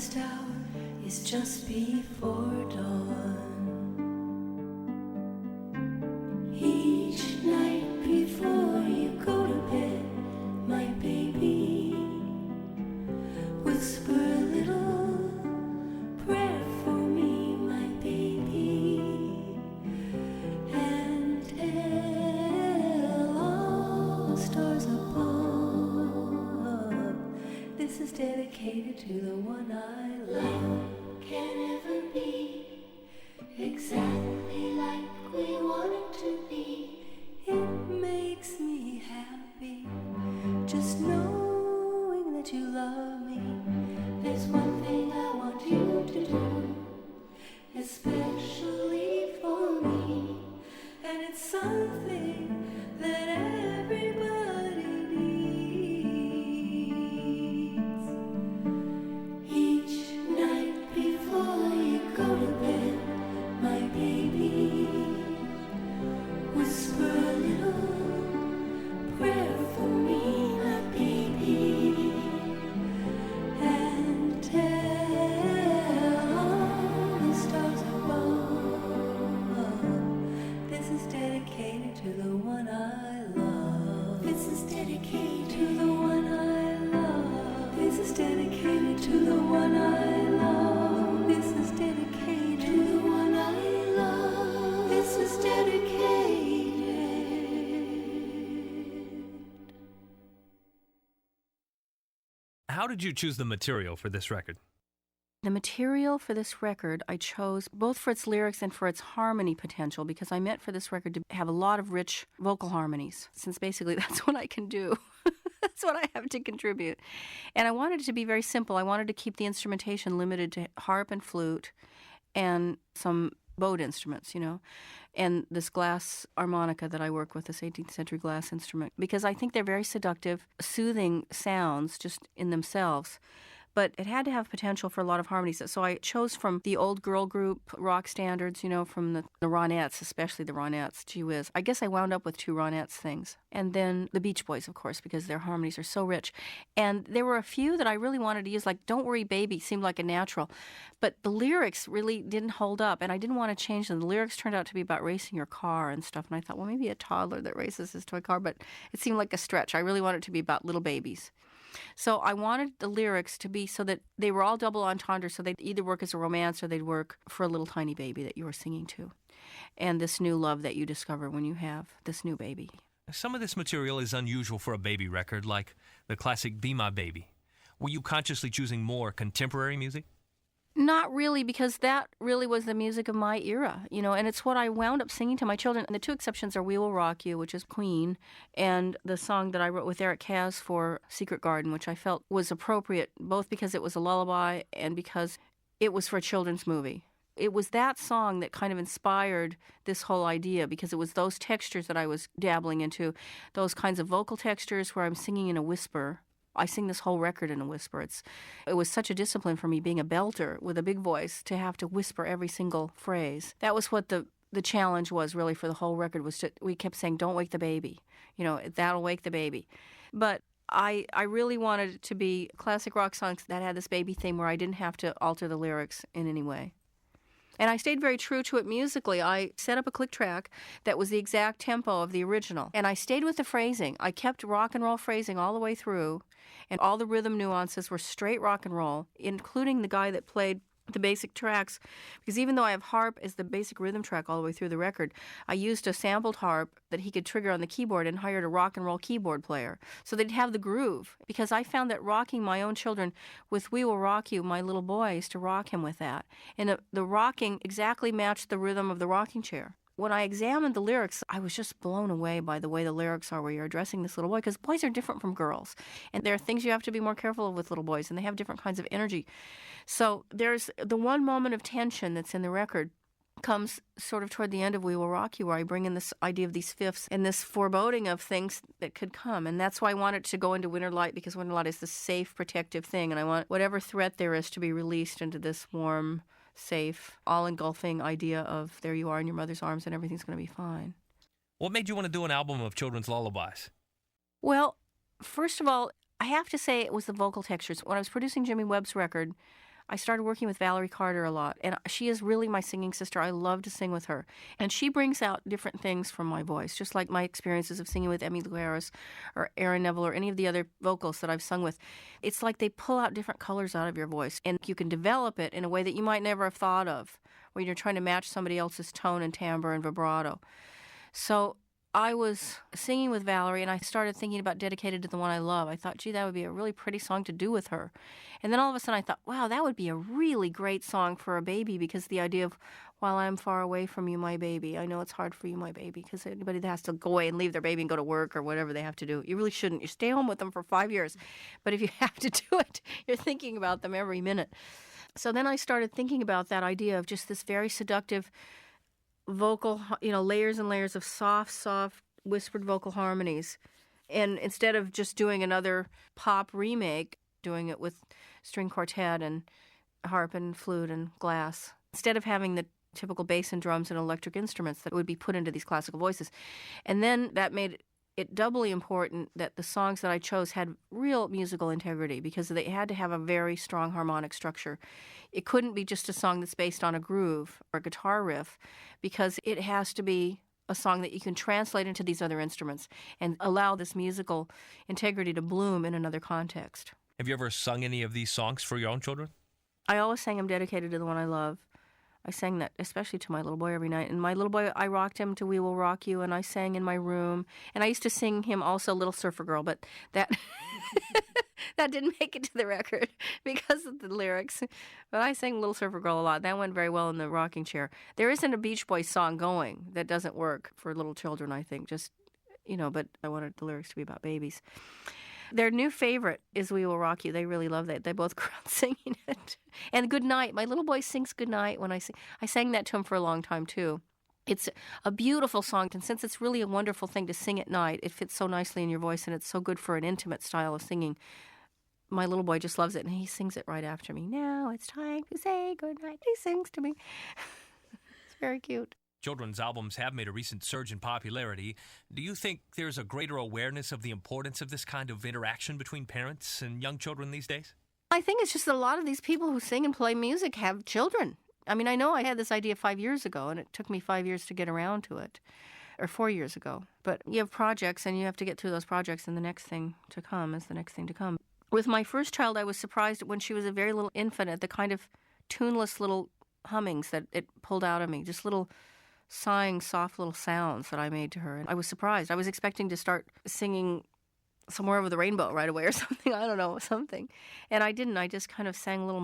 darkest hour is just before dawn. Each night before you go to bed, my baby, whisper a little prayer for me, my baby, and tell all the stars above, this is dedicated to the one I love. Can ever be exactly like we want it to be. It makes me happy just knowing that you love me. There's one thing I want you to do, especially for me, and it's something that everybody needs. Each night before you go to bed, my baby, whisper a little prayer for me, my baby, and tell all the stars above, this is dedicated to the one I love. This is dedicated to the one I love. This is dedicated to the one I love. This is dedicated to the one I love. This is dedicated. How did you choose the material for this record? The material for this record I chose both for its lyrics and for its harmony potential, because I meant for this record to have a lot of rich vocal harmonies, since basically that's what I can do. That's what I have to contribute. And I wanted it to be very simple. I wanted to keep the instrumentation limited to harp and flute and some bowed instruments, and this glass harmonica that I work with, this 18th century glass instrument, because I think they're very seductive, soothing sounds just in themselves. But it had to have potential for a lot of harmonies. So I chose from the old girl group rock standards, from the Ronettes, especially the Ronettes. Gee whiz. I guess I wound up with two Ronettes things. And then the Beach Boys, of course, because their harmonies are so rich. And there were a few that I really wanted to use, like Don't Worry Baby seemed like a natural. But the lyrics really didn't hold up, and I didn't want to change them. The lyrics turned out to be about racing your car and stuff. And I thought, well, maybe a toddler that races his toy car. But it seemed like a stretch. I really wanted it to be about little babies. So I wanted the lyrics to be so that they were all double entendre, so they'd either work as a romance or they'd work for a little tiny baby that you were singing to, and this new love that you discover when you have this new baby. Some of this material is unusual for a baby record, like the classic Be My Baby. Were you consciously choosing more contemporary music? Not really, because that really was the music of my era, and it's what I wound up singing to my children. And the two exceptions are We Will Rock You, which is Queen, and the song that I wrote with Eric Kaz for Secret Garden, which I felt was appropriate, both because it was a lullaby and because it was for a children's movie. It was that song that kind of inspired this whole idea, because it was those textures that I was dabbling into, those kinds of vocal textures where I'm singing in a whisper. I sing this whole record in a whisper. It was such a discipline for me, being a belter with a big voice, to have to whisper every single phrase. That was what the challenge was really for the whole record. We kept saying, don't wake the baby. That'll wake the baby. But I really wanted it to be classic rock songs that had this baby theme where I didn't have to alter the lyrics in any way. And I stayed very true to it musically. I set up a click track that was the exact tempo of the original. And I stayed with the phrasing. I kept rock and roll phrasing all the way through, and all the rhythm nuances were straight rock and roll, including the guy that played the basic tracks, because even though I have harp as the basic rhythm track all the way through the record, I used a sampled harp that he could trigger on the keyboard and hired a rock and roll keyboard player so they'd have the groove, because I found that rocking my own children with We Will Rock You, my little boy, I used to rock him with that, and the rocking exactly matched the rhythm of the rocking chair. When I examined the lyrics, I was just blown away by the way the lyrics are, where you're addressing this little boy, because boys are different from girls. And there are things you have to be more careful of with little boys, and they have different kinds of energy. So there's the one moment of tension that's in the record comes sort of toward the end of We Will Rock You, where I bring in this idea of these fifths and this foreboding of things that could come. And that's why I want it to go into Winter Light, because Winter Light is the safe, protective thing. And I want whatever threat there is to be released into this warm, safe, all-engulfing idea of there you are in your mother's arms and everything's going to be fine. What made you want to do an album of children's lullabies? Well, first of all, I have to say it was the vocal textures. When I was producing Jimmy Webb's record, I started working with Valerie Carter a lot, and she is really my singing sister. I love to sing with her. And she brings out different things from my voice, just like my experiences of singing with Emmylou Harris or Erin Neville or any of the other vocals that I've sung with. It's like they pull out different colors out of your voice, and you can develop it in a way that you might never have thought of, when you're trying to match somebody else's tone and timbre and vibrato. So I was singing with Valerie, and I started thinking about Dedicated to the One I Love. I thought, gee, that would be a really pretty song to do with her. And then all of a sudden I thought, wow, that would be a really great song for a baby, because the idea of, while I'm far away from you, my baby, I know it's hard for you, my baby, because anybody that has to go away and leave their baby and go to work or whatever they have to do, you really shouldn't. You stay home with them for 5 years. But if you have to do it, you're thinking about them every minute. So then I started thinking about that idea of just this very seductive vocal, layers and layers of soft whispered vocal harmonies. And instead of just doing another pop remake, doing it with string quartet and harp and flute and glass, instead of having the typical bass and drums and electric instruments that would be put into these classical voices. And then that made it doubly important that the songs that I chose had real musical integrity, because they had to have a very strong harmonic structure. It couldn't be just a song that's based on a groove or a guitar riff, because it has to be a song that you can translate into these other instruments and allow this musical integrity to bloom in another context. Have you ever sung any of these songs for your own children? I always sang them Dedicated to the One I Love. I sang that especially to my little boy every night. And my little boy, I rocked him to We Will Rock You, and I sang in my room. And I used to sing him also Little Surfer Girl, but that that didn't make it to the record because of the lyrics. But I sang Little Surfer Girl a lot. That went very well in the rocking chair. There isn't a Beach Boys song going that doesn't work for little children, I think. Just, but I wanted the lyrics to be about babies. Their new favorite is We Will Rock You. They really love that. They both go around singing it. And Good Night. My little boy sings Good Night when I sing. I sang that to him for a long time, too. It's a beautiful song, and since it's really a wonderful thing to sing at night, it fits so nicely in your voice, and it's so good for an intimate style of singing. My little boy just loves it, and he sings it right after me. Now it's time to say good night. He sings to me. It's very cute. Children's albums have made a recent surge in popularity. Do you think there's a greater awareness of the importance of this kind of interaction between parents and young children these days? I think it's just that a lot of these people who sing and play music have children. I mean, I know I had this idea 5 years ago, and it took me 5 years to get around to it, or 4 years ago. But you have projects, and you have to get through those projects, and the next thing to come is the next thing to come. With my first child, I was surprised when she was a very little infant at the kind of tuneless little hummings that it pulled out of me, just little sighing, soft little sounds that I made to her. And I was surprised. I was expecting to start singing Somewhere Over the Rainbow right away or something. I don't know, something. And I didn't. I just kind of sang little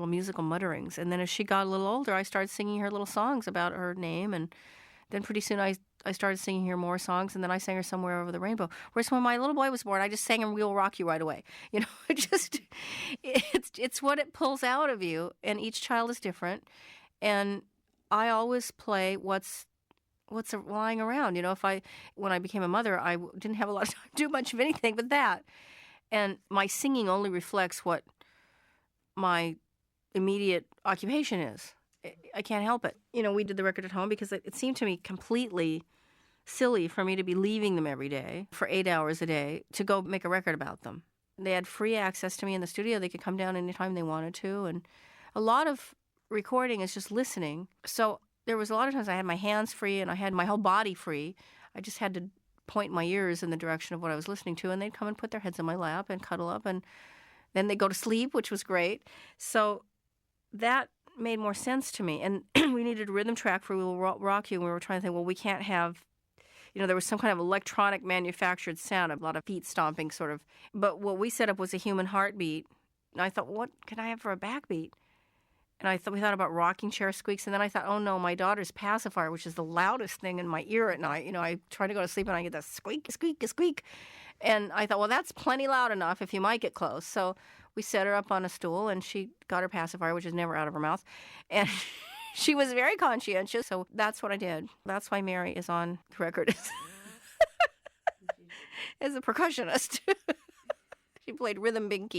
musical mutterings. And then as she got a little older, I started singing her little songs about her name. And then pretty soon I started singing her more songs. And then I sang her Somewhere Over the Rainbow. Whereas when my little boy was born, I just sang him We Will Rock You right away. It's what it pulls out of you. And each child is different. And I always play what's lying around. When I became a mother, I didn't have a lot of time to do much of anything but that. And my singing only reflects what my immediate occupation is. I can't help it. We did the record at home because it seemed to me completely silly for me to be leaving them every day for 8 hours a day to go make a record about them. They had free access to me in the studio. They could come down anytime they wanted to. And a lot of recording is just listening. So there was a lot of times I had my hands free and I had my whole body free. I just had to point my ears in the direction of what I was listening to, and they'd come and put their heads in my lap and cuddle up, and then they'd go to sleep, which was great. So that made more sense to me. And we needed a rhythm track for We Will Rock You, and we were trying to think, well, we can't have, there was some kind of electronic manufactured sound, a lot of feet stomping sort of. But what we set up was a human heartbeat. And I thought, what can I have for a backbeat? And we thought about rocking chair squeaks, and then I thought, oh no, my daughter's pacifier, which is the loudest thing in my ear at night. I try to go to sleep and I get that squeak, squeak, squeak. And I thought, well, that's plenty loud enough if you might get close. So we set her up on a stool, and she got her pacifier, which is never out of her mouth. And she was very conscientious, so that's what I did. That's why Mary is on the record as a percussionist. She played rhythm and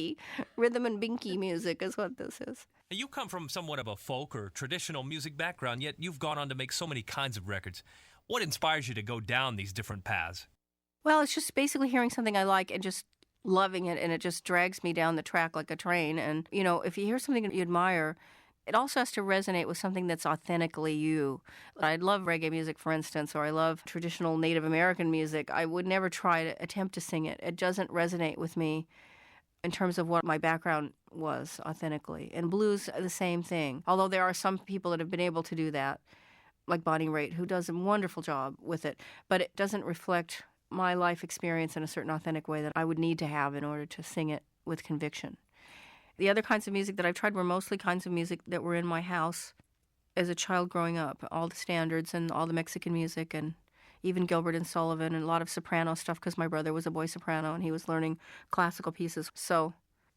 binky music is what this is. You come from somewhat of a folk or traditional music background, yet you've gone on to make so many kinds of records. What inspires you to go down these different paths? Well, it's just basically hearing something I like and just loving it, and it just drags me down the track like a train. And, if you hear something that you admire, it also has to resonate with something that's authentically you. I love reggae music, for instance, or I love traditional Native American music. I would never try to attempt to sing it. It doesn't resonate with me in terms of what my background was authentically. And blues, the same thing. Although there are some people that have been able to do that, like Bonnie Raitt, who does a wonderful job with it. But it doesn't reflect my life experience in a certain authentic way that I would need to have in order to sing it with conviction. The other kinds of music that I've tried were mostly kinds of music that were in my house as a child growing up. All the standards and all the Mexican music and even Gilbert and Sullivan and a lot of soprano stuff because my brother was a boy soprano and he was learning classical pieces. So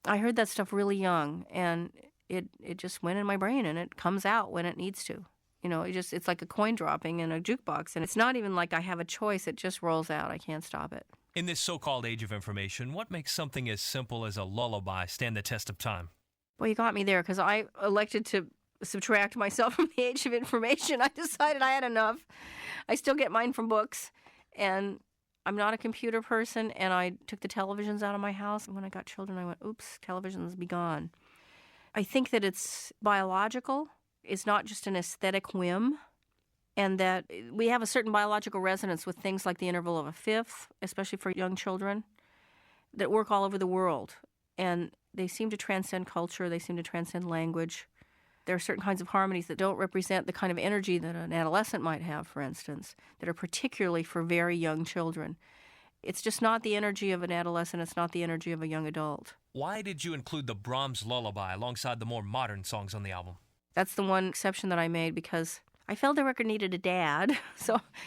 I heard that stuff really young, and it just went in my brain, and it comes out when it needs to. It's like a coin dropping in a jukebox, and it's not even like I have a choice. It just rolls out. I can't stop it. In this so-called age of information, what makes something as simple as a lullaby stand the test of time? Well, you got me there because I elected to subtract myself from the age of information. I decided I had enough. I still get mine from books, and I'm not a computer person, and I took the televisions out of my house. And when I got children, I went, oops, televisions be gone. I think that it's biological. It's not just an aesthetic whim. And that we have a certain biological resonance with things like the interval of a fifth, especially for young children, that work all over the world. And they seem to transcend culture. They seem to transcend language. There are certain kinds of harmonies that don't represent the kind of energy that an adolescent might have, for instance, that are particularly for very young children. It's just not the energy of an adolescent. It's not the energy of a young adult. Why did you include the Brahms lullaby alongside the more modern songs on the album? That's the one exception that I made because I felt the record needed a dad.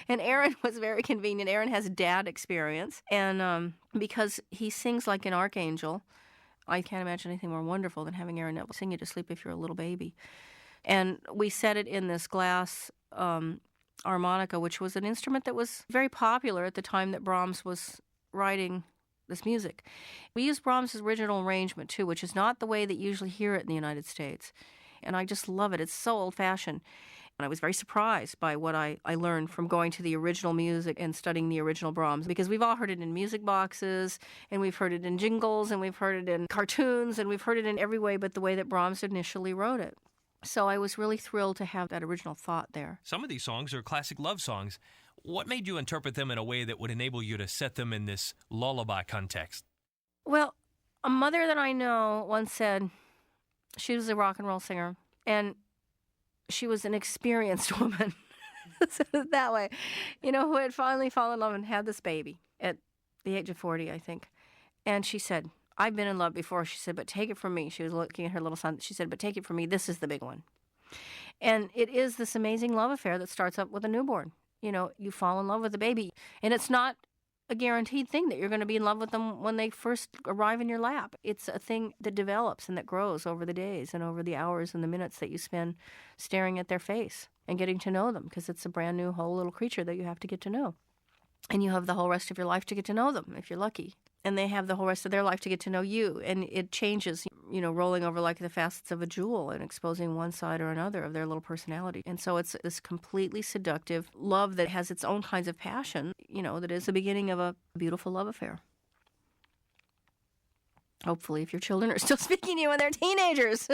And Aaron was very convenient. Aaron has dad experience. And because he sings like an archangel, I can't imagine anything more wonderful than having Aaron Neville sing you to sleep if you're a little baby. And we set it in this glass harmonica, which was an instrument that was very popular at the time that Brahms was writing this music. We used Brahms' original arrangement, too, which is not the way that you usually hear it in the United States. And I just love it. It's so old-fashioned. And I was very surprised by what I learned from going to the original music and studying the original Brahms, because we've all heard it in music boxes, and we've heard it in jingles, and we've heard it in cartoons, and we've heard it in every way but the way that Brahms initially wrote it. So I was really thrilled to have that original thought there. Some of these songs are classic love songs. What made you interpret them in a way that would enable you to set them in this lullaby context? Well, a mother that I know once said she was a rock and roll singer, and she was an experienced woman, said it that way, who had finally fallen in love and had this baby at the age of 40, I think. And she said, I've been in love before. She said, but take it from me. She was looking at her little son. She said, but take it from me. This is the big one. And it is this amazing love affair that starts up with a newborn. You fall in love with the baby. And it's not a guaranteed thing that you're going to be in love with them when they first arrive in your lap. It's a thing that develops and that grows over the days and over the hours and the minutes that you spend staring at their face and getting to know them, because it's a brand new whole little creature that you have to get to know. And you have the whole rest of your life to get to know them if you're lucky. And they have the whole rest of their life to get to know you. And it changes, rolling over like the facets of a jewel and exposing one side or another of their little personality. And so it's this completely seductive love that has its own kinds of passion, that is the beginning of a beautiful love affair. Hopefully, if your children are still speaking to you when they're teenagers.